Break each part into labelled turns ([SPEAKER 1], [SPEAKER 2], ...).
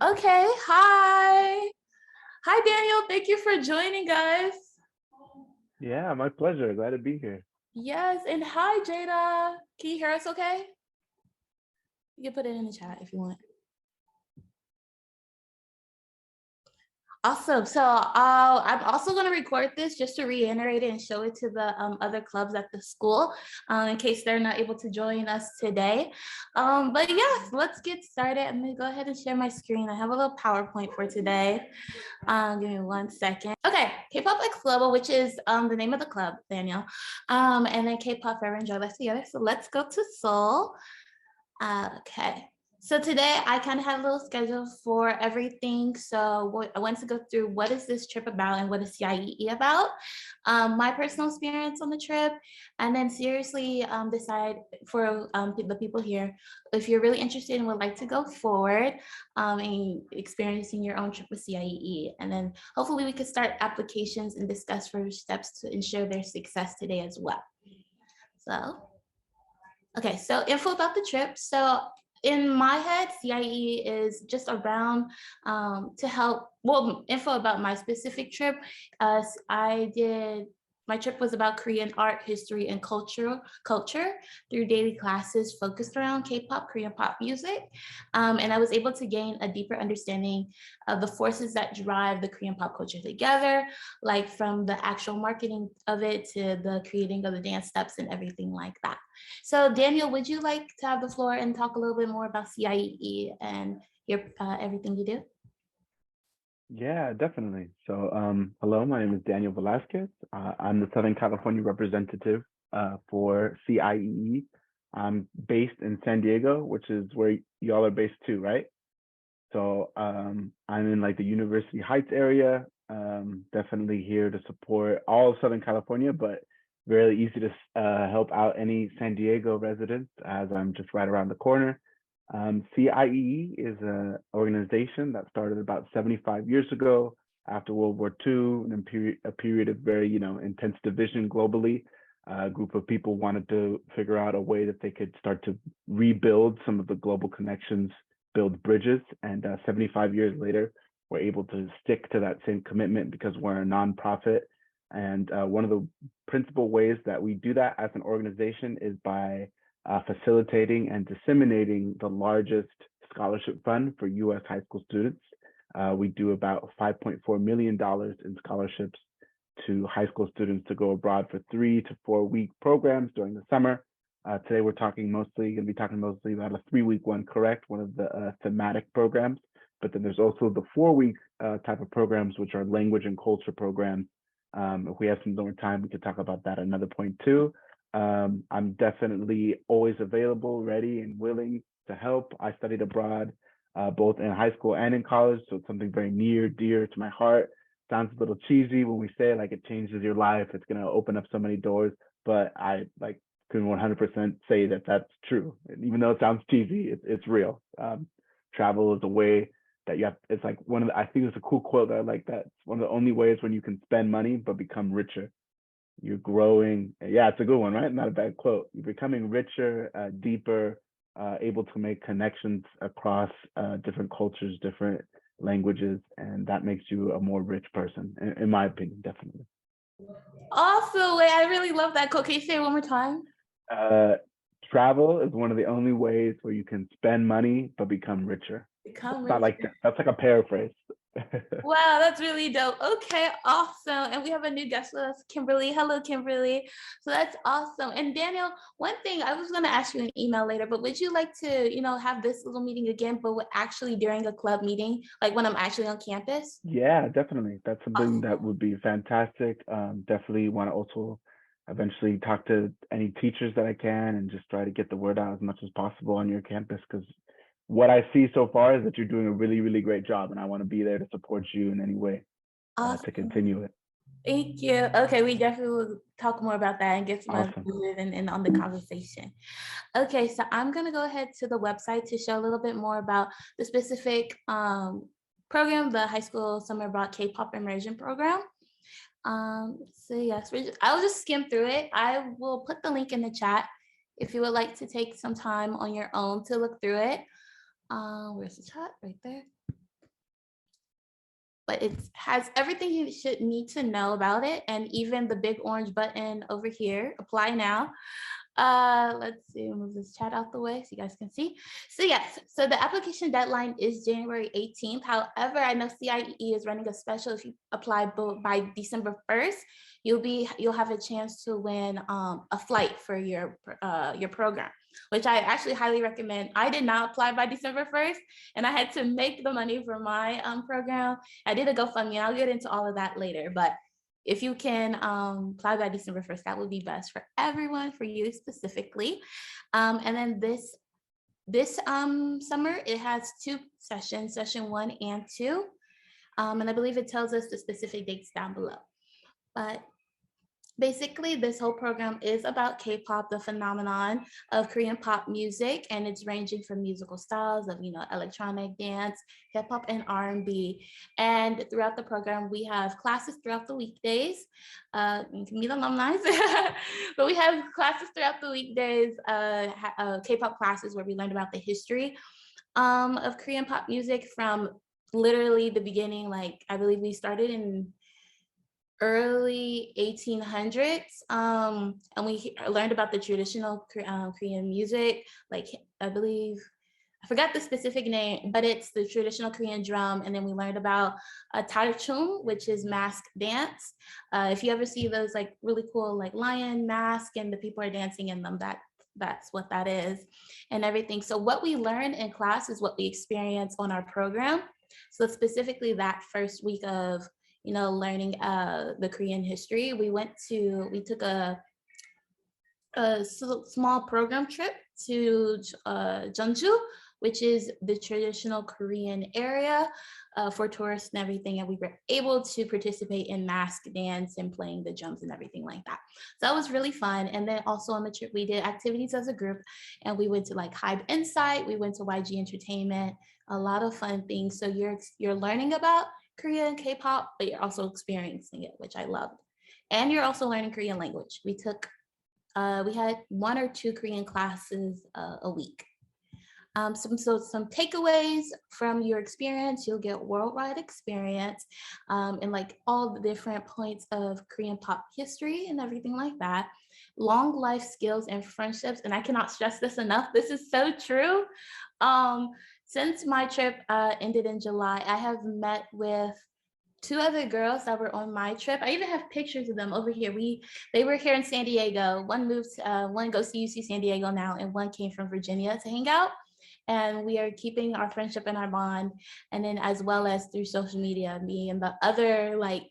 [SPEAKER 1] Okay, hi. Hi, Daniel. Thank you for joining us.
[SPEAKER 2] Yeah, my pleasure. Glad to be here.
[SPEAKER 1] Yes, and hi, Jada. Can you hear us okay? You can put it in the chat if you want. Awesome. So I'm also going to record this just to reiterate it and show it to the other clubs at the school in case they're not able to join us today. But yes, let's get started. I'm going to go ahead and share my screen. I have a little PowerPoint for today. Give me 1 second. Okay, KPOP X Global, which is the name of the club, Daniel. And then KPOP Forever Enjoy Life Together. So let's go to Seoul. Okay. So today I kind of have a little schedule for everything. So I want to go through what is this trip about and what is CIEE about, my personal experience on the trip, and then seriously decide for the people here, if you're really interested and would like to go forward and experiencing your own trip with CIEE. And then hopefully we could start applications and discuss further steps to ensure their success today as well. So okay, so info about the trip. So in my head, CIE is just around to help, well, info about my specific trip. My trip was about Korean art, history, and culture through daily classes focused around K-pop, Korean pop music. And I was able to gain a deeper understanding of the forces that drive the Korean pop culture together, like from the actual marketing of it to the creating of the dance steps and everything like that. So Daniel, would you like to have the floor and talk a little bit more about CIEE and everything you do?
[SPEAKER 2] Yeah, definitely. So, hello, my name is Daniel Valsquez. I'm the Southern California representative for CIEE. I'm based in San Diego, which is where y'all are based too, right? So, I'm in like the University Heights area. Definitely here to support all of Southern California, but very easy to help out any San Diego residents as I'm just right around the corner. CIEE is an organization that started about 75 years ago after World War II, and a period of very, intense division globally. A group of people wanted to figure out a way that they could start to rebuild some of the global connections, build bridges, and 75 years later, we're able to stick to that same commitment because we're a nonprofit. And one of the principal ways that we do that as an organization is by facilitating and disseminating the largest scholarship fund for U.S. high school students. We do about $5.4 million in scholarships to high school students to go abroad for 3 to 4 week programs during the summer. Today we're going to be talking mostly about a 3-week one, correct? One of the thematic programs. But then there's also the 4-week type of programs, which are language and culture programs. If we have some more time, we could talk about that at another point too. I'm definitely always available, ready, and willing to help. I studied abroad, both in high school and in college, so it's something very near, dear to my heart. Sounds a little cheesy when we say it, like it changes your life. It's gonna open up so many doors, but I can 100% say that that's true. And even though it sounds cheesy, it's real. Travel is a way that you have. It's like I think it's a cool quote that I like. That it's one of the only ways when you can spend money but become richer. You're growing. Yeah, it's a good one, right? Not a bad quote. You're becoming richer, deeper, able to make connections across different cultures, different languages, and that makes you a more rich person, in my opinion, definitely.
[SPEAKER 1] Awesome. Wait, I really love that quote. Can you say it one more time?
[SPEAKER 2] Travel is one of the only ways where you can spend money but become richer.
[SPEAKER 1] Become
[SPEAKER 2] Not
[SPEAKER 1] rich.
[SPEAKER 2] like that. That's like a paraphrase.
[SPEAKER 1] Wow, that's really dope. Okay, awesome. And we have a new guest with us, Kimberly. Hello, Kimberly. So that's awesome. And Daniel, one thing I was going to ask you an email later, but would you like to, have this little meeting again, but actually during a club meeting, like when I'm actually on campus?
[SPEAKER 2] Yeah, definitely. That's something that
[SPEAKER 1] Awesome.
[SPEAKER 2] would be fantastic. Definitely want to also eventually talk to any teachers that I can and just try to get the word out as much as possible on your campus because what I see so far is that you're doing a really, really great job, and I want to be there to support you in any way to
[SPEAKER 1] Awesome.
[SPEAKER 2] continue it.
[SPEAKER 1] Thank you. Okay, we definitely will talk more about that and get some
[SPEAKER 2] Awesome.
[SPEAKER 1] included and on the conversation. Okay, so I'm gonna go ahead to the website to show a little bit more about the specific program, the high school summer abroad K-pop immersion program. So yes, I'll just skim through it. I will put the link in the chat if you would like to take some time on your own to look through it. Where's the chat? Right there. but it has everything you should need to know about it, and even the big orange button over here, apply now. Let's see, move this chat out the way so you guys can see. So yes, so the application deadline is January 18th. However, I know CIEE is running a special. If you apply by December 1st, you'll have a chance to win a flight for your program, which I actually highly recommend. I did not apply by December 1st, and I had to make the money for my program. I did a GoFundMe, and I'll get into all of that later, but if you can apply by December 1st, that would be best for everyone, for you specifically. And then this summer, it has 2 sessions, session 1 and 2. And I believe it tells us the specific dates down below. But basically, this whole program is about K-pop, the phenomenon of Korean pop music, and it's ranging from musical styles of, electronic dance, hip hop, and R&B. And throughout the program, we have classes throughout the weekdays. You can meet alumni, but we have classes throughout the weekdays, K-pop classes where we learn about the history of Korean pop music from literally the beginning. Like, I believe we started in early 1800s, and we learned about the traditional Korean music, like I forgot the specific name, but it's the traditional Korean drum. And then we learned about tarchung, which is mask dance. If you ever see those like really cool like lion mask and the people are dancing in them, that's what that is and everything. So what we learn in class is what we experience on our program. So specifically that first week of learning the Korean history, we took a small program trip to Jeonju, which is the traditional Korean area for tourists and everything. And we were able to participate in mask dance and playing the drums and everything like that. So that was really fun. And then also on the trip, we did activities as a group, and we went to like Hybe Insight, we went to YG Entertainment, a lot of fun things. So you're learning about Korean K-pop, but you're also experiencing it, which I loved. And you're also learning Korean language. We had 1 or 2 Korean classes a week. Some takeaways from your experience: you'll get worldwide experience in like all the different points of Korean pop history and everything like that. Long life skills and friendships, and I cannot stress this enough. This is so true. Since my trip ended in July, I have met with 2 other girls that were on my trip. I even have pictures of them over here. They were here in San Diego. One goes to UC San Diego now, and one came from Virginia to hang out. And we are keeping our friendship and our bond. And then as well as through social media, me and the other like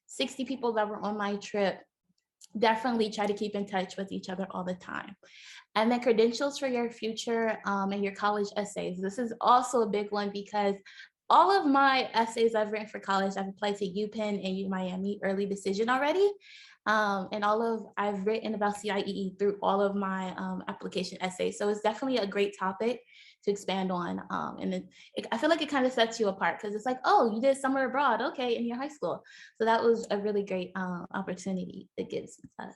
[SPEAKER 1] 60 people that were on my trip definitely try to keep in touch with each other all the time. And then credentials for your future and your college essays. This is also a big one because all of my essays I've written for college, I've applied to UPenn and UMiami early decision already. And I've written about CIEE through all of my application essays. So it's definitely a great topic to expand on. I feel like it kind of sets you apart because it's like, oh, you did summer abroad, okay, in your high school. So that was a really great opportunity it gives us.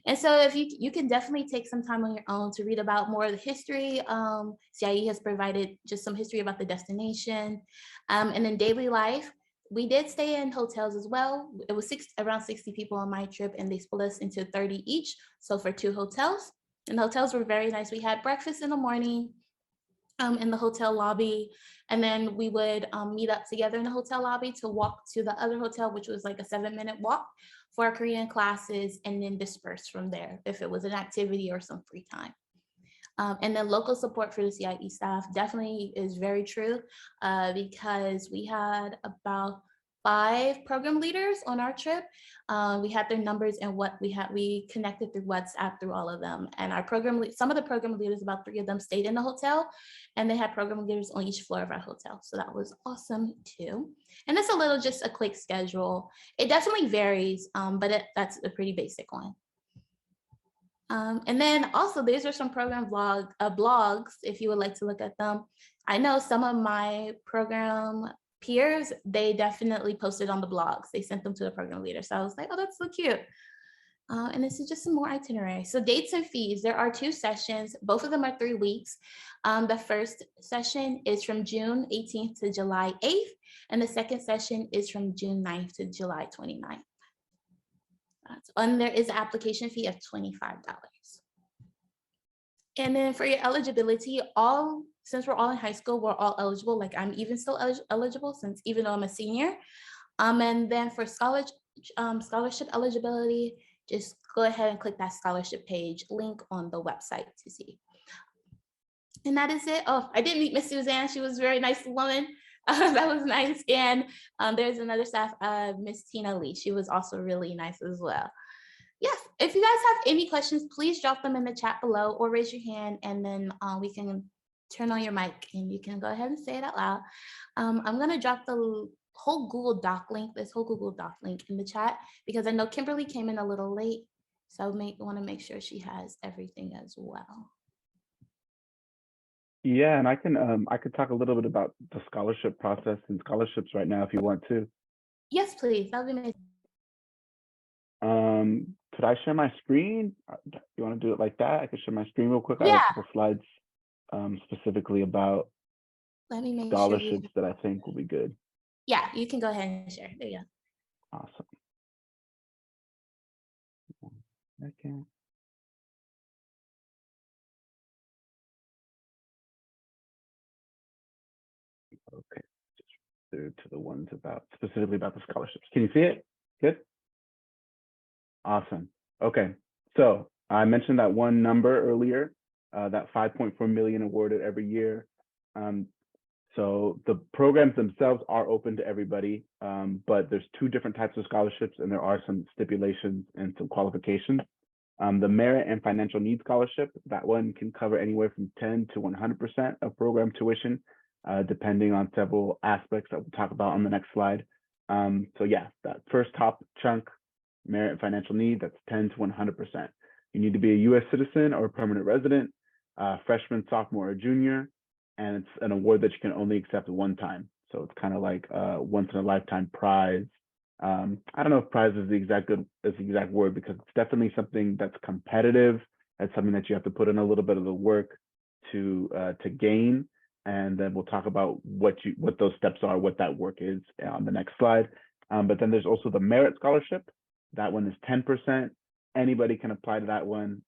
[SPEAKER 1] And so if you can definitely take some time on your own to read about more of the history. CIE has provided just some history about the destination. And then daily life, we did stay in hotels as well. It was around 60 people on my trip, and they split us into 30 each. So for 2 hotels, and the hotels were very nice. We had breakfast in the morning in the hotel lobby, and then we would meet up together in the hotel lobby to walk to the other hotel, which was like a 7-minute walk for our Korean classes, and then disperse from there if it was an activity or some free time. And then local support for the CIE staff definitely is very true because we had about 5 program leaders on our trip. We had their numbers and we connected through WhatsApp through all of them. And some of the program leaders, about 3 of them stayed in the hotel, and they had program leaders on each floor of our hotel. So that was awesome too. And it's just a quick schedule. It definitely varies, but that's a pretty basic one. And then also these are some program blogs, if you would like to look at them. I know some of my program peers, they definitely posted on the blogs. They sent them to the program leader. So I was like, oh, that's so cute. And this is just some more itinerary. So dates and fees, there are 2 sessions. Both of them are 3 weeks. The first session is from June 18th to July 8th, and the second session is from June 9th to July 29th. And there is an application fee of $25. And then for your eligibility, since we're all in high school, we're all eligible. Like I'm even still eligible since even though I'm a senior. And then for scholarship eligibility, just go ahead and click that scholarship page link on the website to see. And that is it. Oh, I did meet Miss Suzanne. She was a very nice woman. That was nice. And there's another staff, Miss Tina Lee. She was also really nice as well. Yes, if you guys have any questions, please drop them in the chat below or raise your hand, and then we can turn on your mic and you can go ahead and say it out loud. I'm gonna drop the whole Google Doc link, this whole Google Doc link in the chat, because I know Kimberly came in a little late. So I want to make sure she has everything as well.
[SPEAKER 2] Yeah, and I could talk a little bit about the scholarship process and scholarships right now if you want to.
[SPEAKER 1] Yes, please. That would be nice.
[SPEAKER 2] Could I share my screen? You want to do it like that? I could share my screen real quick. I
[SPEAKER 1] Yeah.
[SPEAKER 2] have a couple slides specifically about
[SPEAKER 1] Let me make
[SPEAKER 2] scholarships
[SPEAKER 1] sure
[SPEAKER 2] that I think will be good.
[SPEAKER 1] Yeah, you can go ahead and share. There you go.
[SPEAKER 2] Awesome. 1 second. Okay, just through to the ones specifically about the scholarships. Can you see it? Good. Awesome. Okay, so I mentioned that one number earlier, that 5.4 million awarded every year. So the programs themselves are open to everybody, but there's 2 different types of scholarships, and there are some stipulations and some qualifications. The merit and financial need scholarship, that one can cover anywhere from 10 to 100% of program tuition, depending on several aspects that we'll talk about on the next slide. So yeah, that first top chunk, merit and financial need, that's 10 to 100%. You need to be a U.S. citizen or a permanent resident, freshman, sophomore, or junior, and it's an award that you can only accept 1 time. So it's kind of like a once in a lifetime prize. I don't know if prize is the exact word, because it's definitely something that's competitive. It's something that you have to put in a little bit of the work to gain. And then we'll talk about what those steps are, what that work is on the next slide. But then there's also the merit scholarship. That one is 10%. Anybody can apply to that one.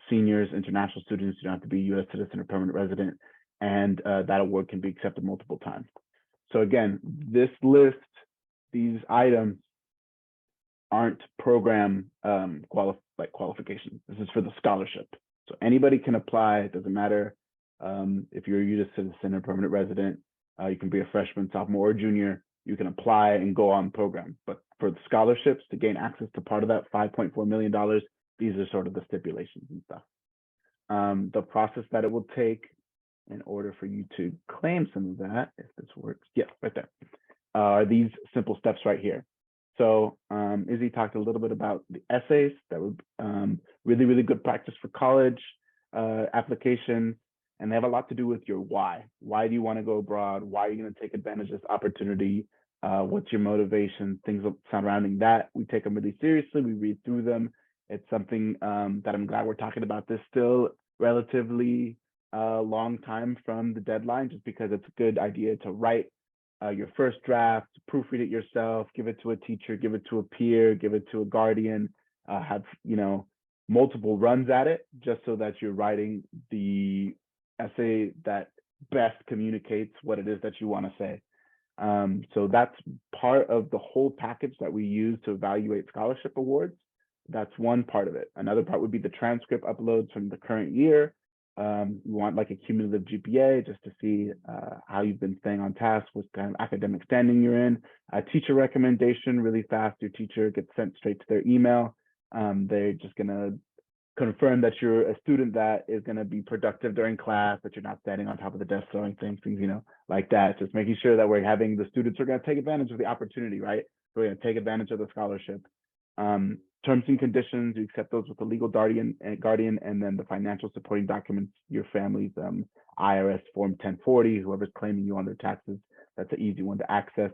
[SPEAKER 2] Seniors, international students, you don't have to be a U.S. citizen or permanent resident. And that award can be accepted multiple times. So again, this list, these items aren't program qualifications. This is for the scholarship. So anybody can apply. It doesn't matter if you're a U.S. citizen or permanent resident. You can be a freshman, sophomore, or junior. You can apply and go on program. But for the scholarships, to gain access to part of that $5.4 million, these are sort of the stipulations and stuff. The process that it will take in order for you to claim some of that, if this works, yeah, right there, are these simple steps right here. So Izzy talked a little bit about the essays that were really, really good practice for college applications, and they have a lot to do with your why. Why do you want to go abroad? Why are you going to take advantage of this opportunity? What's your motivation? Things surrounding that. We take them really seriously. We read through them. It's something that I'm glad we're talking about this still relatively long time from the deadline, just because it's a good idea to write your first draft, proofread it yourself, give it to a teacher, give it to a peer, give it to a guardian, have multiple runs at it, just so that you're writing the essay that best communicates what it is that you want to say. So that's part of the whole package that we use to evaluate scholarship awards. That's one part of it. Another part would be the transcript uploads from the current year. You want like a cumulative GPA just to see how you've been staying on task, what kind of academic standing you're in. A teacher recommendation, really fast. Your teacher gets sent straight to their email. They're just gonna confirm that you're a student that is gonna be productive during class, that you're not standing on top of the desk throwing things, like that. Just making sure that we're having the students who are gonna take advantage of the opportunity, right? We're gonna take advantage of the scholarship. Terms and conditions, you accept those with the legal guardian, and then the financial supporting documents, your family's IRS Form 1040, whoever's claiming you on their taxes, that's an easy one to access.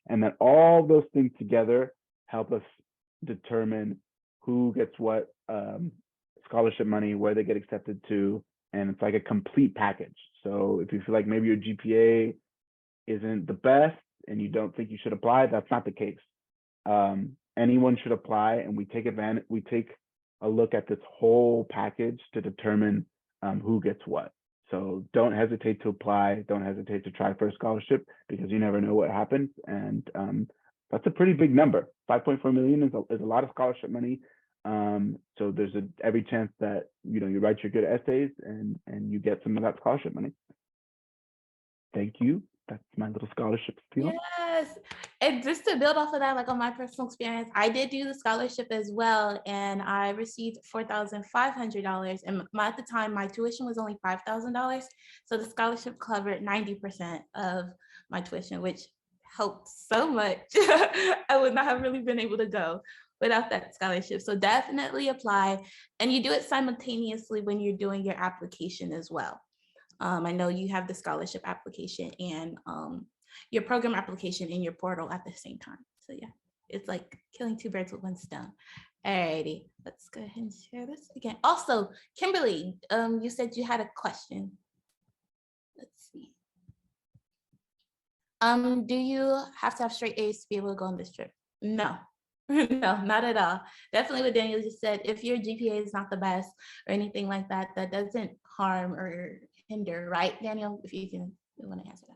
[SPEAKER 2] And then all those things together help us determine who gets what scholarship money, where they get accepted to, and it's like a complete package. So if you feel like maybe your GPA isn't the best and you don't think you should apply, that's not the case. Anyone should apply, and we take a look at this whole package to determine who gets what. So don't hesitate to apply. Don't hesitate to try for a scholarship, because you never know what happens. And that's a pretty big number. 5.4 million is a lot of scholarship money. So there's every chance that you write your good essays and you get some of that scholarship money. Thank you. That's my little scholarship spiel.
[SPEAKER 1] Yes. And just to build off of that, like on my personal experience, I did do the scholarship as well. And I received $4,500. And at the time, my tuition was only $5,000. So the scholarship covered 90% of my tuition, which helped so much. I would not have really been able to go without that scholarship. So definitely apply. And you do it simultaneously when you're doing your application as well. I know you have the scholarship application and your program application in your portal at the same time. So yeah, it's like killing two birds with one stone. Alrighty, let's go ahead and share this again. Also, Kimberly, you said you had a question. Let's see. Do you have to have straight A's to be able to go on this trip? No. No, not at all. Definitely what Daniel just said, if your GPA is not the best or anything like that, that doesn't harm or hinder, right, Daniel? If you want to answer that.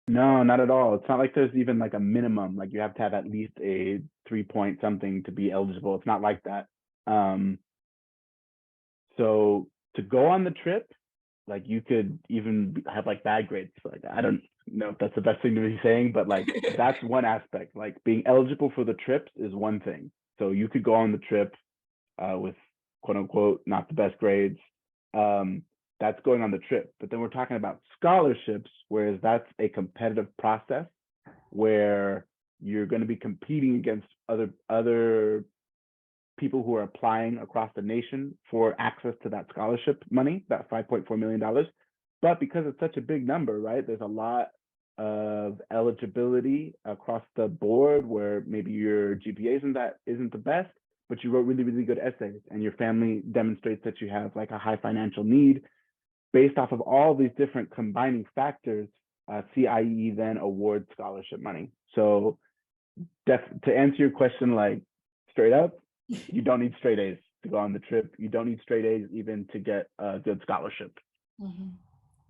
[SPEAKER 2] No, not at all. It's not like there's even like a minimum, like you have to have at least a 3 point something to be eligible. It's not like that. So to go on the trip, like you could even have like bad grades. Like I don't know if that's the best thing to be saying, but like that's one aspect. Like being eligible for the trips is one thing. So you could go on the trip with quote unquote not the best grades. That's going on the trip. But then we're talking about scholarships, whereas that's a competitive process where you're going to be competing against other people who are applying across the nation for access to that scholarship money, that $5.4 million. But because it's such a big number, right, there's a lot of eligibility across the board where maybe your GPA isn't the best, but you wrote really, really good essays and your family demonstrates that you have like a high financial need. Based off of all these different combining factors, CIEE then awards scholarship money. So to answer your question, like straight up, you don't need straight A's to go on the trip. You don't need straight A's even to get a good scholarship.
[SPEAKER 1] Mm-hmm.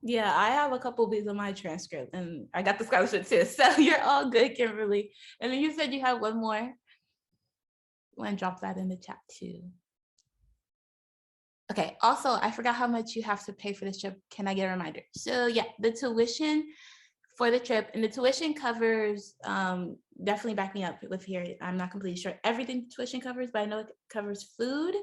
[SPEAKER 1] Yeah, I have a couple B's on my transcript and I got the scholarship too. So you're all good, Kimberly. And then you said you have one more. You want to drop that in the chat too. Okay, also, I forgot how much you have to pay for this trip. Can I get a reminder? So yeah, the tuition for the trip, and the tuition covers, definitely back me up with here. I'm not completely sure everything tuition covers, but I know it covers food,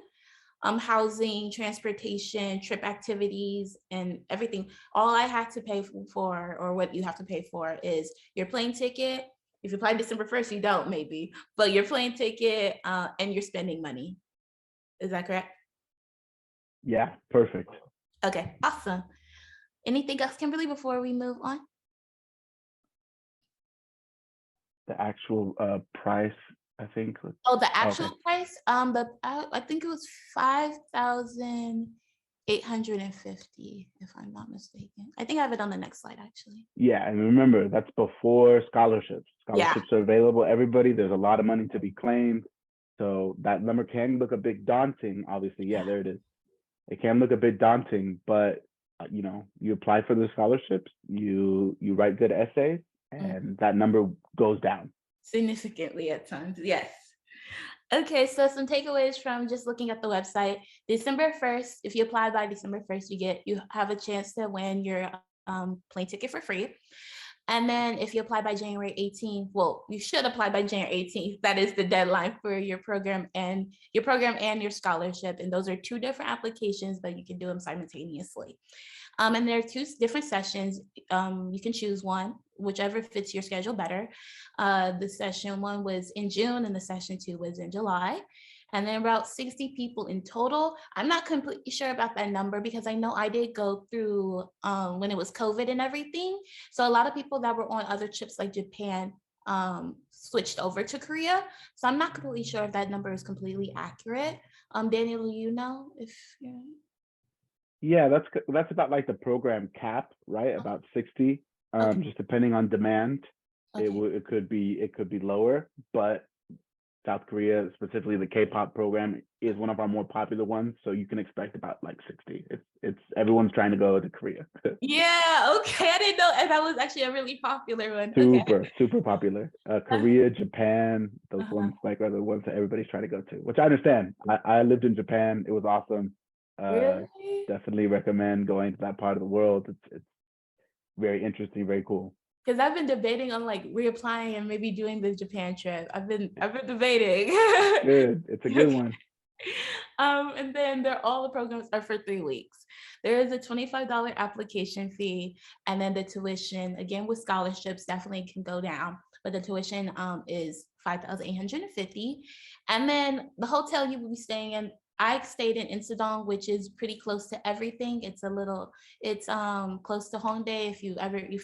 [SPEAKER 1] housing, transportation, trip activities, and everything. All I have to pay for, or what you have to pay for, is your plane ticket. If you apply December 1st, you don't maybe, but your plane ticket and your spending money. Is that correct?
[SPEAKER 2] Yeah, perfect.
[SPEAKER 1] Okay, awesome. Anything else, Kimberly, before we move on?
[SPEAKER 2] The actual price, I think.
[SPEAKER 1] Oh, the actual price? I think it was 5,850, if I'm not mistaken. I think I have it on the next slide, actually.
[SPEAKER 2] Yeah, and remember, that's before scholarships. Scholarships are available, everybody. There's a lot of money to be claimed. So that number can look a bit daunting, obviously. Yeah, there it is. It can look a bit daunting, but you apply for the scholarships, you write good essays, and that number goes down
[SPEAKER 1] significantly at times. Yes. Okay, so some takeaways from just looking at the website. December 1st, if you apply by December 1st, you have a chance to win your plane ticket for free. And then if you apply by January 18th, well, you should apply by January 18th. That is the deadline for your program and your scholarship. And those are two different applications, but you can do them simultaneously. And there are two different sessions. You can choose one, whichever fits your schedule better. The session one was in June and the session two was in July. And then about 60 people in total. I'm not completely sure about that number because I know I did go through when it was COVID and everything. So a lot of people that were on other trips like Japan switched over to Korea. So I'm not completely sure if that number is completely accurate. Daniel, you know if you're...
[SPEAKER 2] Yeah, that's about like the program cap, right? About 60.
[SPEAKER 1] Okay.
[SPEAKER 2] Just depending on demand,
[SPEAKER 1] Okay.
[SPEAKER 2] it could be lower, but South Korea, specifically the K-pop program, is one of our more popular ones. So you can expect about like 60. It's everyone's trying to go to Korea.
[SPEAKER 1] Yeah, okay. I didn't know, and that was actually a really popular one. Okay.
[SPEAKER 2] Super popular. Korea, Japan, those
[SPEAKER 1] Uh-huh.
[SPEAKER 2] ones like are the ones that everybody's trying to go to, which I understand. I lived in Japan. It was awesome. Uh,
[SPEAKER 1] Really?
[SPEAKER 2] Definitely recommend going to that part of the world. It's very interesting, very cool.
[SPEAKER 1] Because I've been debating on like reapplying and maybe doing the Japan trip. I've been debating.
[SPEAKER 2] It's good. It's a good
[SPEAKER 1] Okay.
[SPEAKER 2] one.
[SPEAKER 1] And then all the programs are for 3 weeks. There is a $25 application fee, and then the tuition, again with scholarships, definitely can go down, but the tuition is 5,850. And then the hotel you will be staying in, I stayed in Insadong, which is pretty close to everything. It's close to Hongdae, if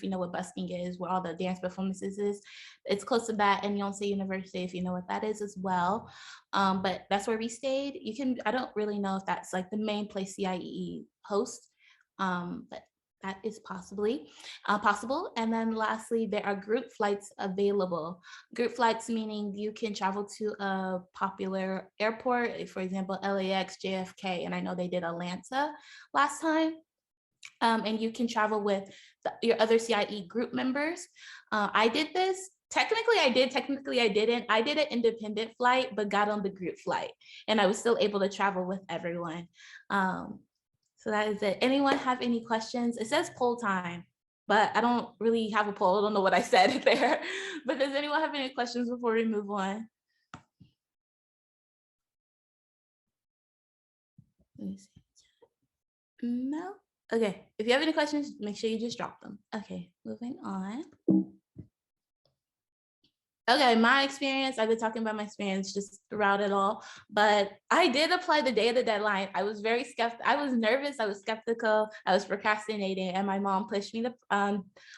[SPEAKER 1] you know what busking is, where all the dance performances is. It's close to that, and Yonsei University, if you know what that is as well. But that's where we stayed. I don't really know if that's like the main place CIEE hosts, but that is possible. And then lastly, there are group flights available. Group flights meaning you can travel to a popular airport, for example, LAX, JFK, and I know they did Atlanta last time. And you can travel with your other CIE group members. I did this. Technically, I did. Technically, I didn't. I did an independent flight, but got on the group flight, and I was still able to travel with everyone. So that is it. Anyone have any questions? It says poll time, but I don't really have a poll. I don't know what I said there. But does anyone have any questions before we move on? Let me see. No? Okay. If you have any questions, make sure you just drop them. Okay, moving on. Okay, my experience, I've been talking about my experience just throughout it all, but I did apply the day of the deadline. I was very skeptical. I was nervous. I was skeptical. I was procrastinating, and my mom pushed me to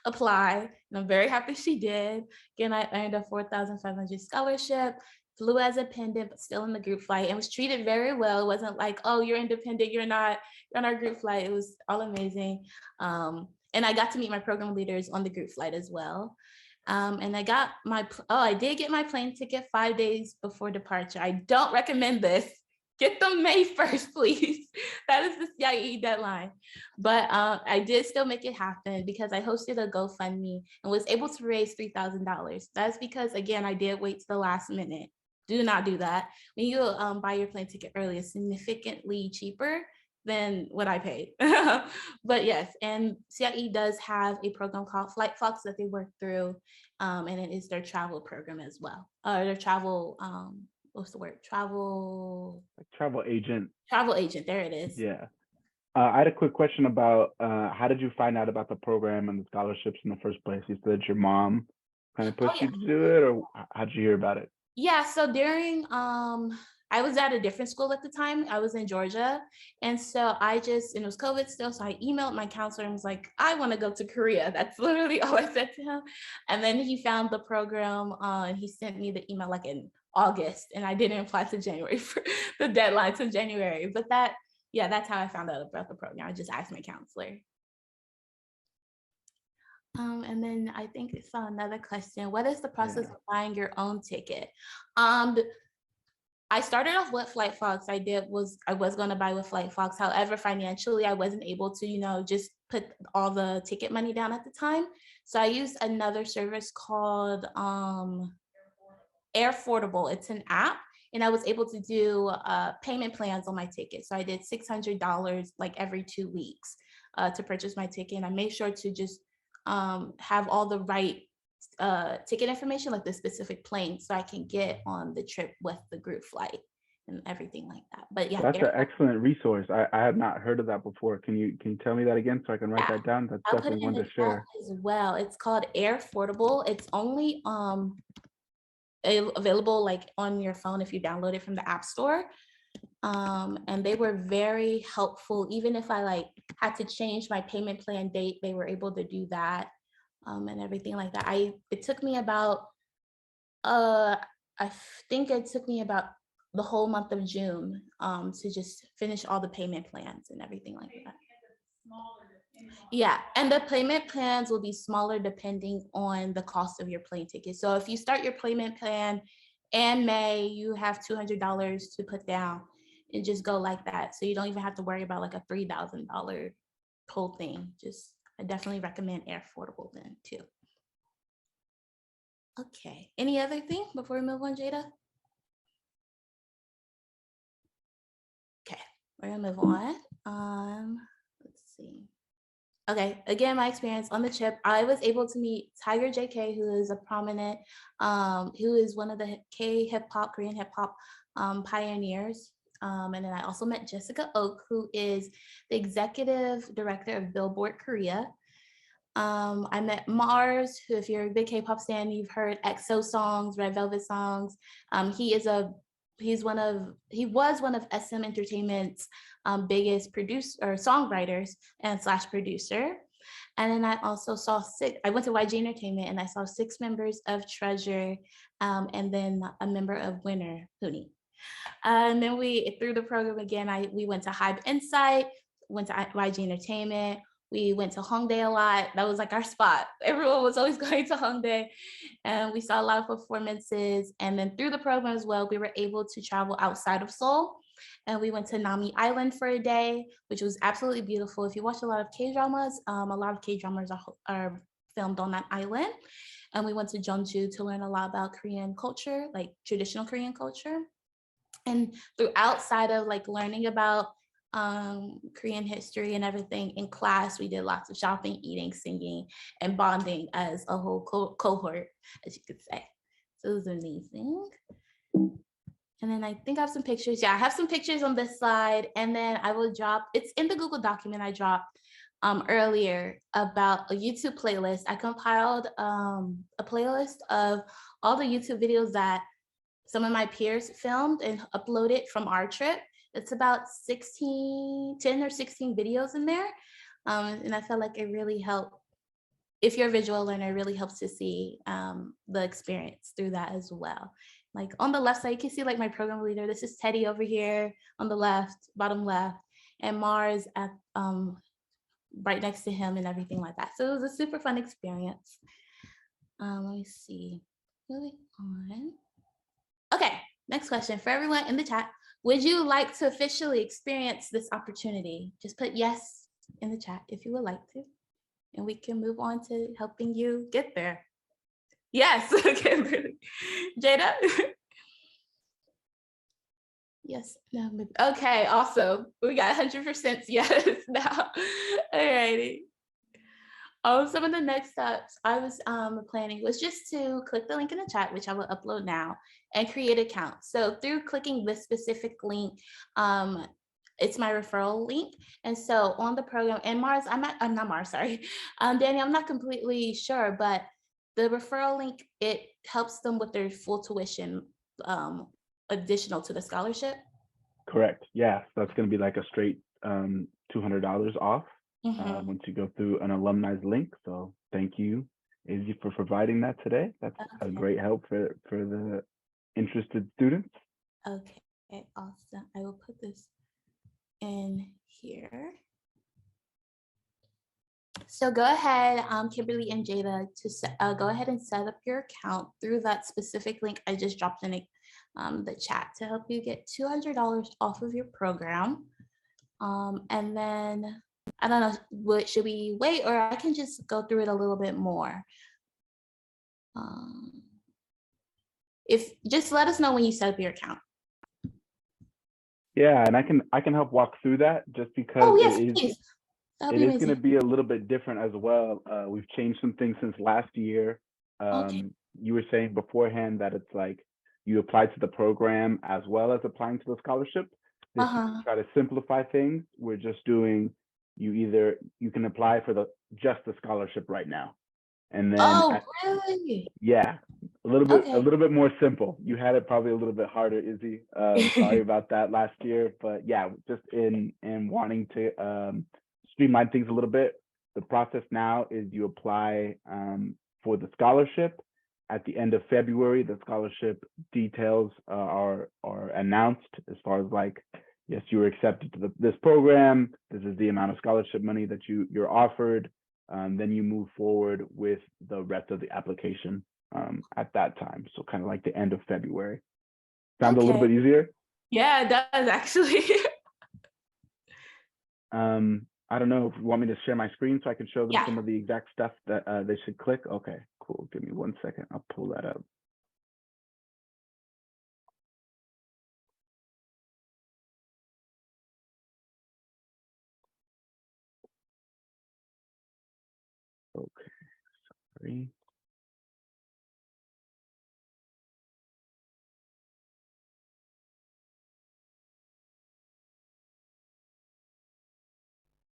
[SPEAKER 1] apply, and I'm very happy she did. Again, I earned a 4,500 scholarship, flew as a pendant, but still in the group flight, and was treated very well. It wasn't like, oh, you're independent, you're not, you're on our group flight. It was all amazing. And I got to meet my program leaders on the group flight as well. And I did get my plane ticket 5 days before departure. I don't recommend this. Get them May 1st, please. That is the CIE deadline. But I did still make it happen because I hosted a GoFundMe and was able to raise $3,000. That's because, again, I did wait to the last minute. Do not do that. When you buy your plane ticket early, it's significantly cheaper than what I paid. But yes, and CIE does have a program called Flight Fox that they work through, and it is their travel program as well. Their travel, what's the word?
[SPEAKER 2] Travel agent.
[SPEAKER 1] Travel agent. There it is.
[SPEAKER 2] Yeah. I had a quick question about how did you find out about the program and the scholarships in the first place? You said your mom kind of
[SPEAKER 1] Oh
[SPEAKER 2] pushed
[SPEAKER 1] yeah.
[SPEAKER 2] you to do it, or how did you hear about it?
[SPEAKER 1] Yeah, so during I was at a different school at the time. I was in Georgia. And so and it was COVID still. So I emailed my counselor and was like, I want to go to Korea. That's literally all I said to him. And then he found the program and he sent me the email like in August. And I didn't apply to January for the deadline to January. But that's how I found out about the program. I just asked my counselor. And then I think I saw another question. What is the process of buying your own ticket? I started off with Flight Fox. I was going to buy with Flight Fox. However, financially, I wasn't able to, just put all the ticket money down at the time. So I used another service called Airfordable. It's an app, and I was able to do payment plans on my ticket. So I did $600 like every 2 weeks to purchase my ticket. And I made sure to just have all the right ticket information, like the specific plane, so I can get on the trip with the group flight and everything like that. But yeah,
[SPEAKER 2] That's an excellent resource. I have not heard of that before. Can you tell me that again so I can write that down? That's
[SPEAKER 1] I'll put
[SPEAKER 2] definitely
[SPEAKER 1] it in
[SPEAKER 2] one
[SPEAKER 1] the
[SPEAKER 2] to
[SPEAKER 1] chat
[SPEAKER 2] share.
[SPEAKER 1] as well. It's called Airfordable. It's only available like on your phone if you download it from the App Store. And they were very helpful. Even if I like had to change my payment plan date, they were able to do that and everything like that. It took me about I think it took me about the whole month of June to just finish all the payment plans and everything like that. Yeah, and the payment plans will be smaller depending on the cost of your plane ticket. So if you start your payment plan in May, you have $200 to put down and just go like that. So you don't even have to worry about like a $3,000 whole thing. Just I definitely recommend Air Affordable then too. Okay, any other thing before we move on, Jada? Okay, we're gonna move on. Let's see. Okay, again, my experience on the trip, I was able to meet Tiger JK, who is a prominent, who is one of the K-hip hop, Korean hip hop pioneers. And then I also met Jessica Oak, who is the executive director of Billboard Korea. I met Mars, who, if you're a big K-pop fan, you've heard EXO songs, Red Velvet songs. He was one of SM Entertainment's biggest producer or songwriters and slash producer. And then I also I went to YG Entertainment and I saw 6 members of Treasure and then a member of Winner, Huni. And then through the program again, we went to Hype Insight, went to YG Entertainment. We went to Hongdae a lot. That was like our spot. Everyone was always going to Hongdae. And we saw a lot of performances. And then through the program as well, we were able to travel outside of Seoul. And we went to Nami Island for a day, which was absolutely beautiful. If you watch a lot of K-dramas, a lot of K-dramas are filmed on that island. And we went to Jeonju to learn a lot about Korean culture, like traditional Korean culture. And outside of like learning about Korean history and everything in class, we did lots of shopping, eating, singing, and bonding as a whole cohort, as you could say. So it was amazing. And then I think I have some pictures. Yeah, I have some pictures on this slide. And then I will drop, it's in the Google document I dropped earlier about a YouTube playlist. I compiled a playlist of all the YouTube videos that some of my peers filmed and uploaded from our trip. It's about 10 or 16 videos in there. And I felt like it really helped. If you're a visual learner, it really helps to see the experience through that as well. Like on the left side, you can see like my program leader. This is Teddy over here on the left, bottom left, and Mars at right next to him and everything like that. So it was a super fun experience. Let me see, moving on. Okay, next question for everyone in the chat. Would you like to officially experience this opportunity? Just put yes in the chat if you would like to, and we can move on to helping you get there. Yes, okay, Jada? Yes, no, maybe. Okay, awesome. We got 100% yes now. All righty. Some of the next steps I was planning was just to click the link in the chat, which I will upload now, and create an account. So through clicking this specific link, it's my referral link. And so on the program, and Mars, I'm not Mars, sorry. Danny, I'm not completely sure, but the referral link, it helps them with their full tuition additional to the scholarship.
[SPEAKER 2] Correct. Yeah. So that's going to be like a straight $200 off once you go through an alumni's link. So thank you, Izzy, for providing that today. That's a great help for the interested students.
[SPEAKER 1] Okay, awesome. I will put this in here. So go ahead, Kimberly and Jada, to go ahead and set up your account through that specific link I just dropped in the chat to help you get $200 off of your program. And then, I don't know, should we wait, or I can just go through it a little bit more? If just let us know when you set up your account.
[SPEAKER 2] Yeah, and I can help walk through that just because
[SPEAKER 1] please.
[SPEAKER 2] It is going to be a little bit different as well. We've changed some things since last year. You were saying beforehand that it's like you apply to the program as well as applying to the scholarship. This try to simplify things. We're just doing you can apply for just the scholarship right now, and then
[SPEAKER 1] really?
[SPEAKER 2] Yeah, a little bit more simple. You had it probably a little bit harder, Izzy. Sorry about that last year, but yeah, just in wanting to streamline things a little bit. The process now is you apply for the scholarship, at the end of February, the scholarship details are announced as far as like, yes, you were accepted to this program. This is the amount of scholarship money that you're offered. Then you move forward with the rest of the application at that time. So kind of like the end of February. Sound a little bit easier?
[SPEAKER 1] Yeah, it does actually.
[SPEAKER 2] I don't know if you want me to share my screen so I can show them some of the exact stuff that they should click. Okay, cool. Give me 1 second. I'll pull that up. Okay, sorry.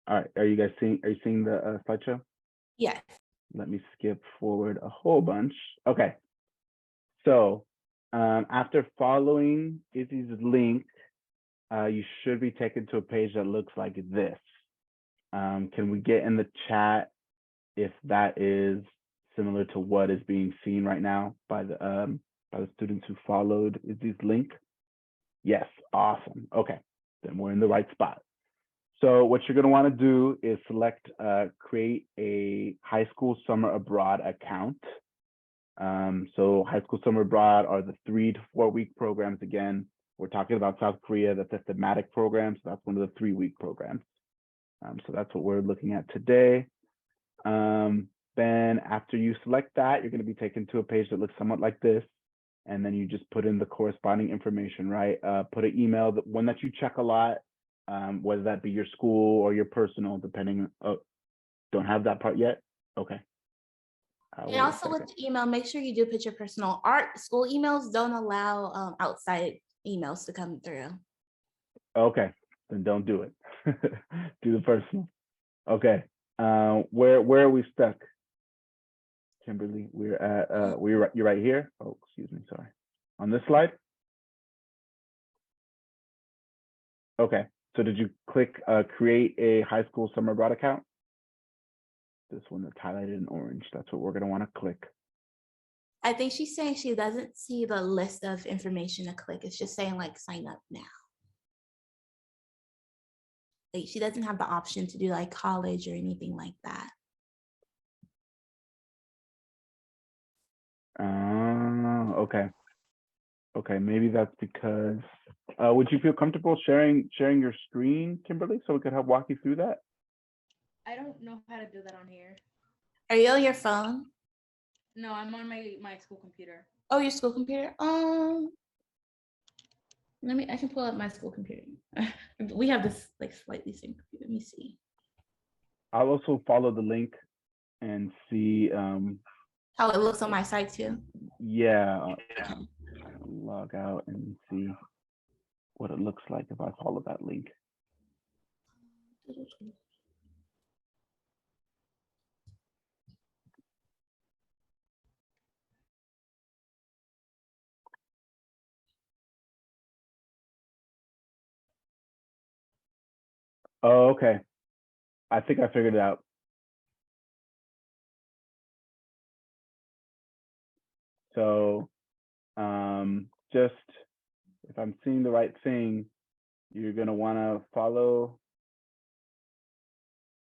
[SPEAKER 2] All right, are you seeing the slideshow?
[SPEAKER 1] Yes.
[SPEAKER 2] Let me skip forward a whole bunch. Okay, so after following Izzy's link, you should be taken to a page that looks like this. Can we get in the chat if that is similar to what is being seen right now by the students who followed Izzy's link? Yes, awesome. Okay, then we're in the right spot. So what you're going to want to do is select create a high school summer abroad account. So high school summer abroad are the 3 to 4 week programs. Again, we're talking about South Korea. That's a thematic program. So that's one of the 3-week programs. So that's what we're looking at today. Then after you select that, you're going to be taken to a page that looks somewhat like this. And then you just put in the corresponding information, right? Put an email, one that you check a lot, whether that be your school or your personal, depending. Oh, don't have that part yet? Okay.
[SPEAKER 1] And also with the email, make sure you do put your personal. Our school emails don't allow outside emails to come through.
[SPEAKER 2] Okay, then don't do it. Do the personal. Okay. Where are we stuck? Kimberly, we're at you're right here. Oh, excuse me, sorry. On this slide? Okay. So did you click create a high school summer abroad account? This one that's highlighted in orange. That's what we're going to want to click.
[SPEAKER 1] I think she's saying she doesn't see the list of information to click. It's just saying like sign up now. Like she doesn't have the option to do like college or anything like that.
[SPEAKER 2] Okay. Okay, maybe that's because would you feel comfortable sharing your screen, Kimberly, so we could help walk you through that?
[SPEAKER 3] I don't know how to do that on here.
[SPEAKER 1] Are you on your phone?
[SPEAKER 3] No, I'm on my school computer.
[SPEAKER 1] Oh, your school computer? I can pull up my school computer. We have this like slightly same computer. Let me see.
[SPEAKER 2] I'll also follow the link and see
[SPEAKER 1] how it looks on my site too.
[SPEAKER 2] Yeah. Okay. Log out and see what it looks like if I follow that link. Oh, okay. I think I figured it out. So just if I'm seeing the right thing, you're going to want to follow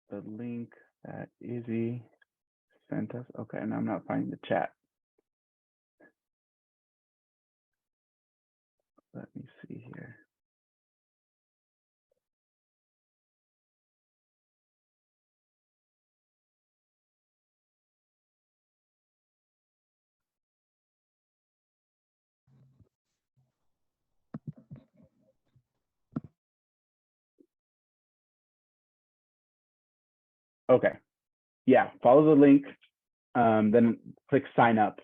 [SPEAKER 2] the link that Izzy sent us. Okay, and I'm not finding the chat. Let me see here. Okay. Yeah, follow the link, then click sign up,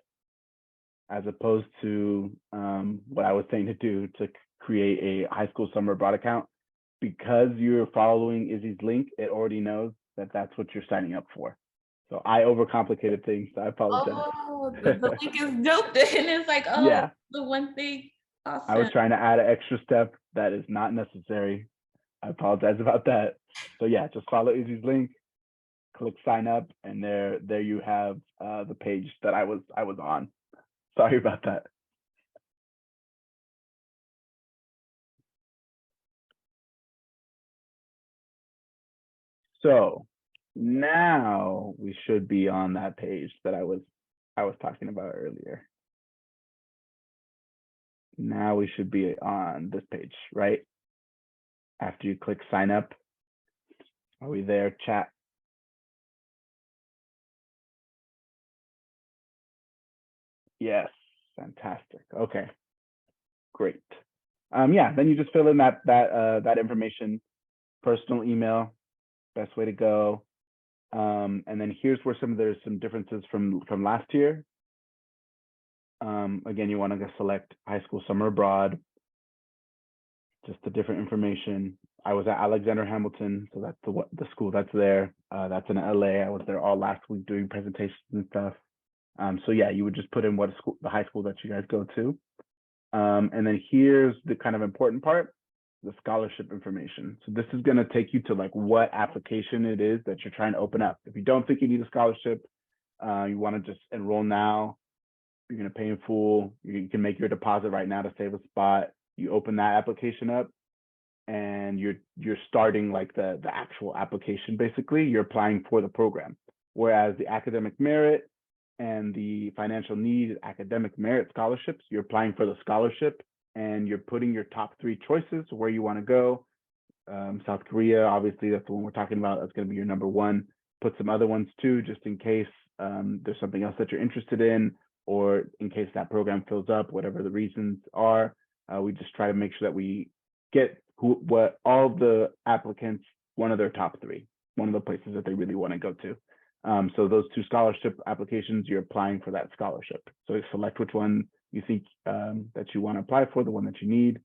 [SPEAKER 2] as opposed to what I was saying to do to create a high school summer abroad account. Because you're following Izzy's link, it already knows that that's what you're signing up for. So I overcomplicated things. So I apologize.
[SPEAKER 1] Oh, the link is dope. And it's like, oh, yeah, the one thing. Awesome.
[SPEAKER 2] I was trying to add an extra step that is not necessary. I apologize about that. So yeah, just follow Izzy's link, click sign up, and there you have the page that I was on. Sorry about that. So now we should be on that page that I was talking about earlier. Now we should be on this page, right? After you click sign up. Are we there, chat? Yes, fantastic. Okay, great. Yeah, then you just fill in that information, personal email, best way to go. And then here's where there's some differences from last year. Again, you want to select high school summer abroad, just the different information. I was at Alexander Hamilton, so that's the school that's there. That's in LA. I was there all last week doing presentations and stuff. So yeah, you would just put in the high school that you guys go to. And then here's the kind of important part, the scholarship information. So this is going to take you to like what application it is that you're trying to open up. If you don't think you need a scholarship, you want to just enroll now. You're going to pay in full. You can make your deposit right now to save a spot. You open that application up and you're starting like the actual application. Basically, you're applying for the program. Whereas the academic merit and the financial need academic merit scholarships, you're applying for the scholarship and you're putting your top 3 choices where you want to go. South Korea, obviously, that's the one we're talking about. That's going to be your number 1. Put some other ones too, just in case there's something else that you're interested in, or in case that program fills up, whatever the reasons are. We just try to make sure that we get all the applicants, one of their top 3, one of the places that they really want to go to. So those 2 scholarship applications, you're applying for that scholarship. So you select which one you think that you want to apply for, the one that you need.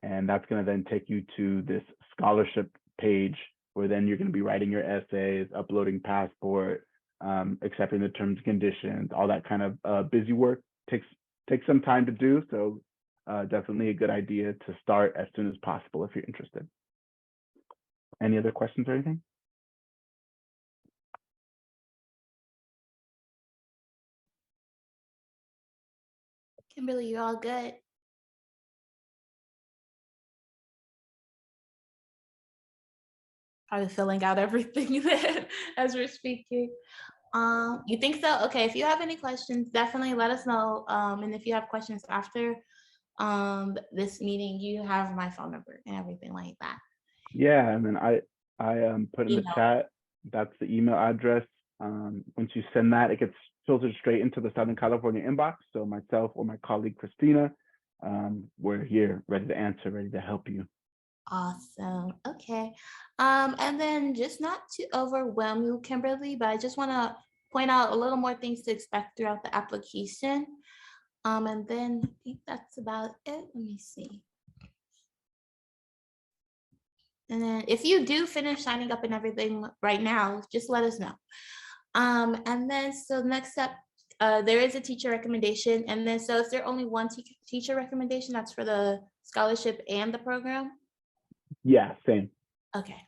[SPEAKER 2] And that's going to then take you to this scholarship page where then you're going to be writing your essays, uploading passport, accepting the terms and conditions, all that kind of busy work takes some time to do. So definitely a good idea to start as soon as possible if you're interested. Any other questions or anything?
[SPEAKER 1] Kimberly, you're all good. Probably filling out everything then as we're speaking. You think so? Okay, if you have any questions, definitely let us know. And if you have questions after this meeting, you have my phone number and everything like that.
[SPEAKER 2] Yeah, I mean, I put in the chat, that's the email address. Once you send that, it gets filtered straight into the Southern California inbox. So myself or my colleague, Christina, we're here ready to answer, ready to help you.
[SPEAKER 1] Awesome. Okay. And then just not to overwhelm you, Kimberly, but I just want to point out a little more things to expect throughout the application. And then I think that's about it. Let me see. And then if you do finish signing up and everything right now, just let us know. And then so next step, there is a teacher recommendation. And then so is there only one teacher recommendation that's for the scholarship and the program?
[SPEAKER 2] Yeah, same.
[SPEAKER 1] Okay.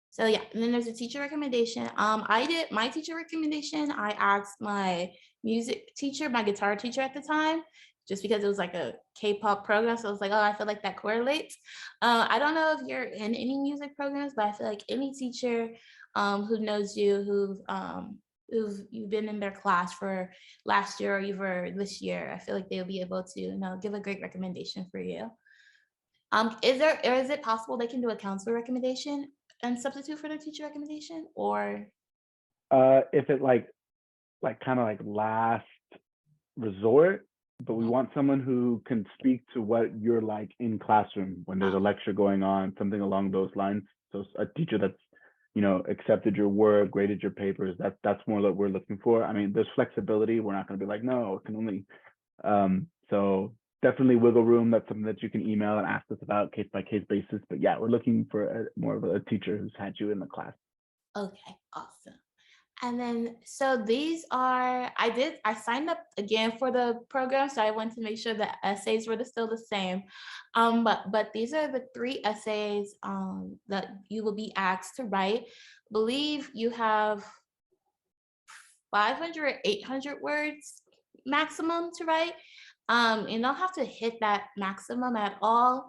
[SPEAKER 1] So yeah, and then there's a teacher recommendation. I did my teacher recommendation. I asked my music teacher, my guitar teacher at the time, just because it was like a K-pop program. So I was like, oh, I feel like that correlates. I don't know if you're in any music programs, but I feel like any teacher who knows you, you've been in their class for last year or even this year, I feel like they'll be able to, give a great recommendation for you. Is it possible they can do a counselor recommendation and substitute for their teacher recommendation, or?
[SPEAKER 2] If it like kind of like last resort, but we want someone who can speak to what you're like in classroom when there's a lecture going on, something along those lines. So a teacher that's, accepted your work, graded your papers, that's more what we're looking for. I mean, there's flexibility. We're not going to be like, no, it can only, so definitely wiggle room. That's something that you can email and ask us about case by case basis. But yeah, we're looking for more of a teacher who's had you in the class.
[SPEAKER 1] Okay, awesome. And then, so these are, I signed up again for the program, so I wanted to make sure the essays were still the same. But these are the 3 essays that you will be asked to write. I believe you have 500 or 800 words. maximum to write. You don't have to hit that maximum at all.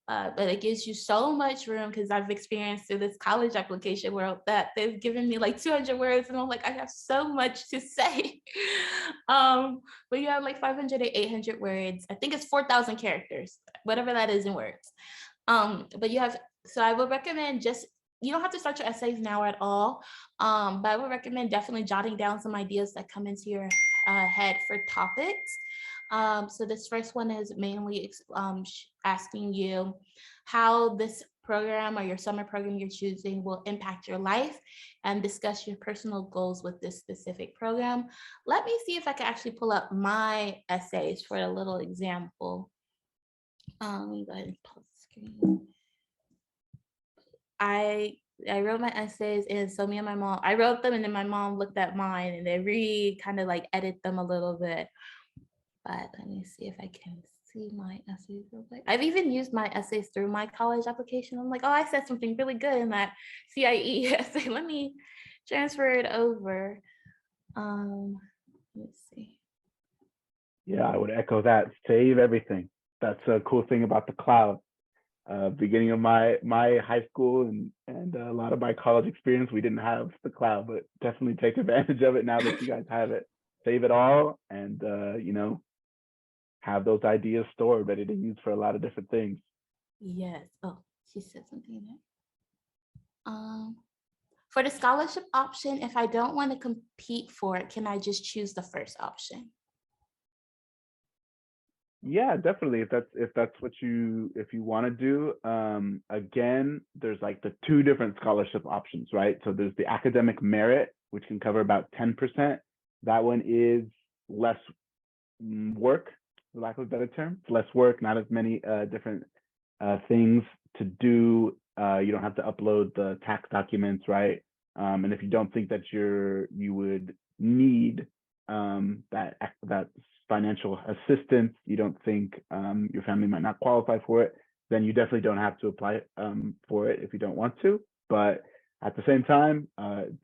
[SPEAKER 1] But it gives you so much room because I've experienced through this college application world that they've given me like 200 words and I'm like, I have so much to say. But you have like 500 to 800 words. I think it's 4,000 characters, whatever that is in words. But you have, so I would recommend just, you don't have to start your essays now at all. But I would recommend definitely jotting down some ideas that come into your head for topics. So this first one is mainly asking you how this program or your summer program you're choosing will impact your life and discuss your personal goals with this specific program. Let me see if I can actually pull up my essays for a little example. Let me go ahead and pause the screen. I wrote my essays, and so me and my mom, I wrote them and then my mom looked at mine and they kind of like edit them a little bit. But let me see if I can see my essays real quick. I've even used my essays through my college application. I'm like, oh, I said something really good in that CIE essay. Let me transfer it over. Let's see.
[SPEAKER 2] Yeah, I would echo that. Save everything. That's a cool thing about the cloud. Beginning of my high school and a lot of my college experience, we didn't have the cloud, but definitely take advantage of it now that you guys have it. Save it all and have those ideas stored, ready to use for a lot of different things.
[SPEAKER 1] Yes. Oh, she said something in there. For the scholarship option, if I don't want to compete for it, can I just choose the first option?
[SPEAKER 2] Yeah, definitely. If that's what you want to do. Again, there's like the two different scholarship options, right? So there's the academic merit, which can cover about 10%. That one is less work, for lack of a better term. It's less work, not as many different things to do. You don't have to upload the tax documents, right? And if you don't think that you would need that financial assistance, you don't think your family might not qualify for it, then you definitely don't have to apply for it if you don't want to. But at the same time,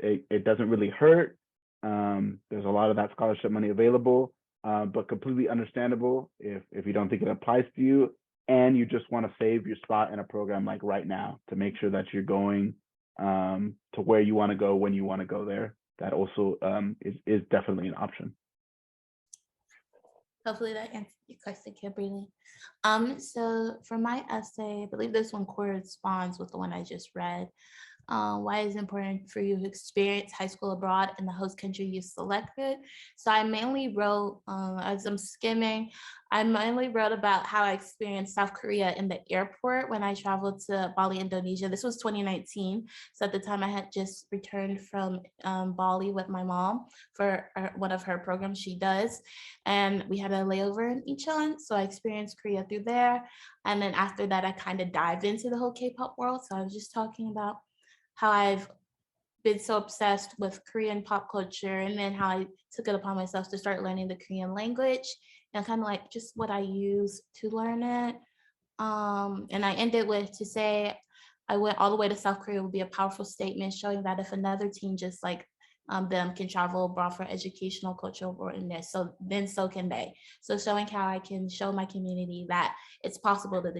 [SPEAKER 2] it doesn't really hurt. There's a lot of that scholarship money available, but completely understandable if you don't think it applies to you and you just want to save your spot in a program like right now to make sure that you're going to where you want to go when you want to go there. That also is definitely an option.
[SPEAKER 1] Hopefully that answers your question, Kimberly. So for my essay, I believe this one corresponds with the one I just read. Why is it important for you to experience high school abroad in the host country you selected? So I mainly wrote, as I'm skimming, I mainly wrote about how I experienced South Korea in the airport when I traveled to Bali, Indonesia. This was 2019. So at the time I had just returned from Bali with my mom for one of her programs she does. And we had a layover in Incheon. So I experienced Korea through there. And then after that, I kind of dived into the whole K-pop world. So I was just talking about how I've been so obsessed with Korean pop culture and then how I took it upon myself to start learning the Korean language and kind of like just what I use to learn it. And I ended with to say I went all the way to South Korea would be a powerful statement showing that if another teen just like them can travel abroad for educational, cultural awareness, so then so can they. So showing how I can show my community that it's possible to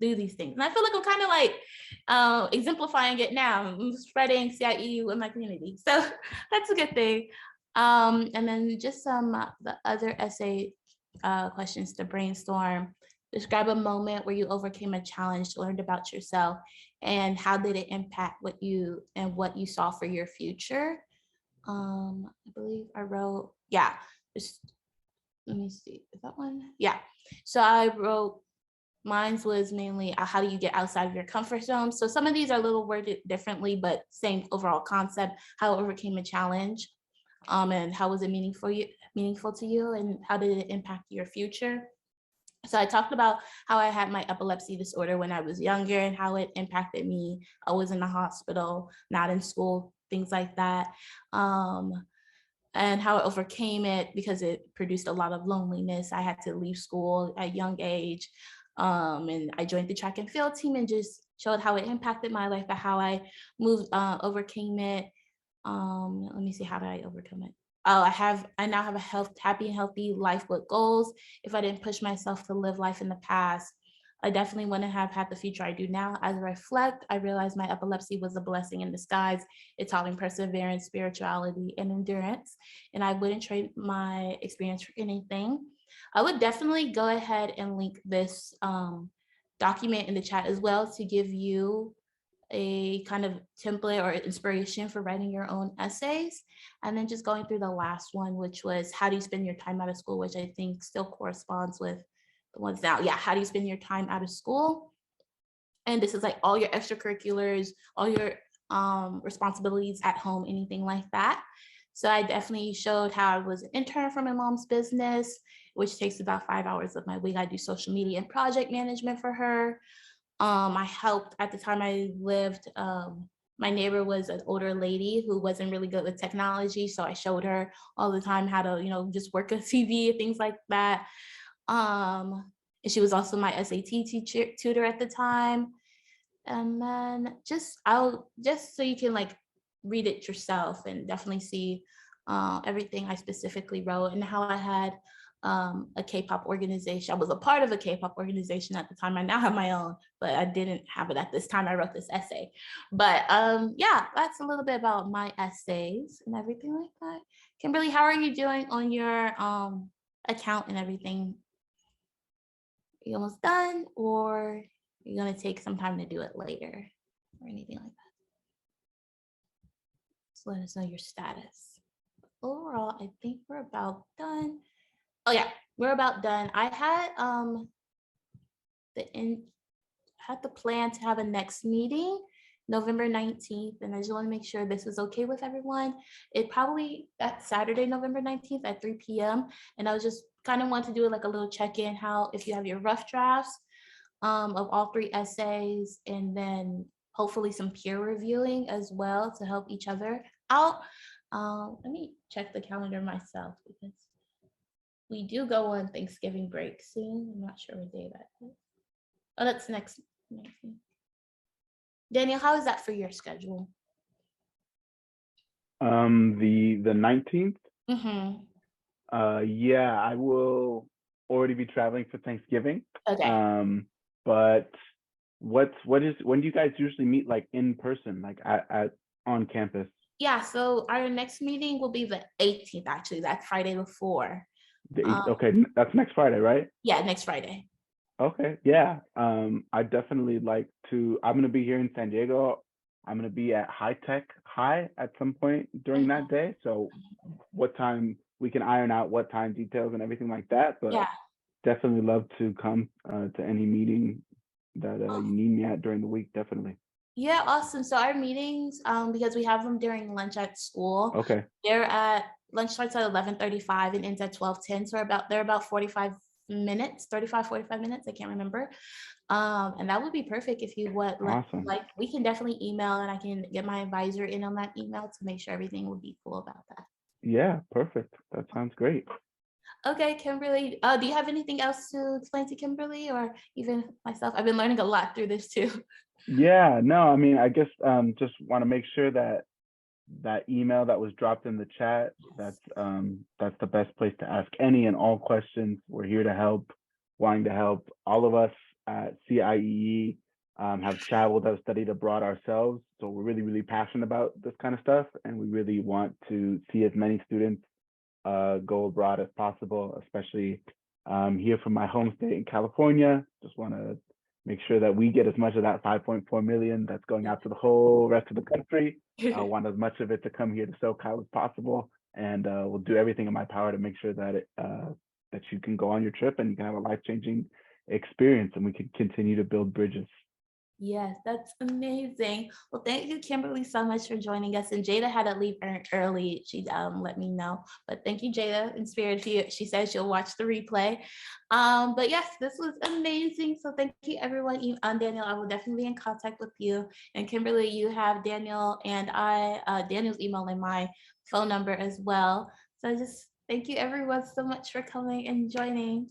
[SPEAKER 1] do these things. And I feel like I'm kind of like exemplifying it now. I'm spreading CIEE in my community. So that's a good thing. And then just some the other essay questions to brainstorm. Describe a moment where you overcame a challenge, learned about yourself, and how did it impact what you saw for your future. I believe I wrote, yeah, just let me see, is that one? Yeah. So I wrote, mine was mainly how do you get outside of your comfort zone? So some of these are a little worded differently, but same overall concept, how I overcame a challenge, and how was it meaningful to you, and how did it impact your future? So I talked about how I had my epilepsy disorder when I was younger and how it impacted me. I was in the hospital, not in school, things like that. And how I overcame it because it produced a lot of loneliness. I had to leave school at a young age. And I joined the track and field team and just showed how it impacted my life, but how I overcame it. Let me see, how did I overcome it? I now have a happy and healthy life with goals. If I didn't push myself to live life in the past, I definitely wouldn't have had the future I do now. As I reflect, I realized my epilepsy was a blessing in disguise. It taught me perseverance, spirituality, and endurance. And I wouldn't trade my experience for anything. I would definitely go ahead and link this document in the chat as well to give you a kind of template or inspiration for writing your own essays. And then just going through the last one, which was how do you spend your time out of school, which I think still corresponds with the ones now. Yeah, how do you spend your time out of school? And this is like all your extracurriculars, all your responsibilities at home, anything like that. So I definitely showed how I was an intern for my mom's business, which takes about 5 hours of my week. I do social media and project management for her. I helped at the time I lived. My neighbor was an older lady who wasn't really good with technology, so I showed her all the time how to, just work a TV, things like that. And she was also my SAT tutor at the time. And then I'll just so you can like read it yourself and definitely see everything I specifically wrote and how I had a K-pop organization. I was a part of a K-pop organization at the time. I now have my own, but I didn't have it at this time I wrote this essay. But yeah, that's a little bit about my essays and everything like that. Kimberly, how are you doing on your account and everything? Are you almost done, or you're gonna take some time to do it later or anything like that? So let us know your status. Overall, I think we're about done. Oh yeah, we're about done. I had the plan to have a next meeting November 19th, and I just want to make sure this is okay with everyone. That's Saturday, November 19th at 3 p.m. And I was just kind of want to do like a little check-in, how if you have your rough drafts of all 3 essays, and then hopefully some peer reviewing as well to help each other out. Let me check the calendar myself because we do go on Thanksgiving break soon. I'm not sure what day that is. Oh, that's next. Daniel, how is that for your schedule?
[SPEAKER 2] The 19th.
[SPEAKER 1] Mm-hmm.
[SPEAKER 2] Yeah, I will already be traveling for Thanksgiving.
[SPEAKER 1] Okay.
[SPEAKER 2] But when do you guys usually meet like in person, like at on campus?
[SPEAKER 1] Yeah, so our next meeting will be the 18th, actually. That's Friday before.
[SPEAKER 2] Okay, that's next Friday, right?
[SPEAKER 1] Yeah, next Friday.
[SPEAKER 2] Okay, yeah. I definitely like to. I'm gonna be here in San Diego. I'm gonna be at High at some point during that day. So, what time we can iron out what time details and everything like that. But
[SPEAKER 1] Yeah.
[SPEAKER 2] definitely love to come to any meeting that you need me at during the week. Definitely.
[SPEAKER 1] Yeah, awesome. So our meetings, because we have them during lunch at school.
[SPEAKER 2] Okay.
[SPEAKER 1] Lunch starts at 11:35 and ends at 12:10. So they're about 45 minutes, 45 minutes. I can't remember. And that would be perfect if you would
[SPEAKER 2] Awesome.
[SPEAKER 1] like we can definitely email, and I can get my advisor in on that email to make sure everything would be cool about that.
[SPEAKER 2] Yeah, perfect. That sounds great.
[SPEAKER 1] Okay, Kimberly. Do you have anything else to explain to Kimberly or even myself? I've been learning a lot through this too.
[SPEAKER 2] Yeah, no, I mean, I guess just want to make sure that that email that was dropped in the chat, that's the best place to ask any and all questions. We're here to help, wanting to help. All of us at CIEE have traveled, have studied abroad ourselves. So we're really, really passionate about this kind of stuff. And we really want to see as many students go abroad as possible, especially here from my home state in California. Just want to make sure that we get as much of that 5.4 million that's going out to the whole rest of the country. I want as much of it to come here to Socal as possible, and we'll do everything in my power to make sure that that you can go on your trip and you can have a life-changing experience, and we can continue to build bridges.
[SPEAKER 1] Yes, that's amazing. Well, thank you, Kimberly, so much for joining us. And Jada had to leave early. She let me know. But thank you, Jada. In spirit, she says she'll watch the replay. But yes, this was amazing. So thank you, everyone. Daniel, I will definitely be in contact with you. And Kimberly, you have Daniel and Daniel's email and my phone number as well. So just thank you, everyone, so much for coming and joining.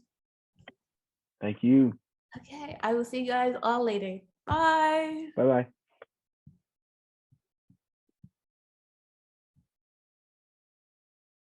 [SPEAKER 2] Thank you.
[SPEAKER 1] Okay, I will see you guys all later. Bye.
[SPEAKER 2] Bye-bye.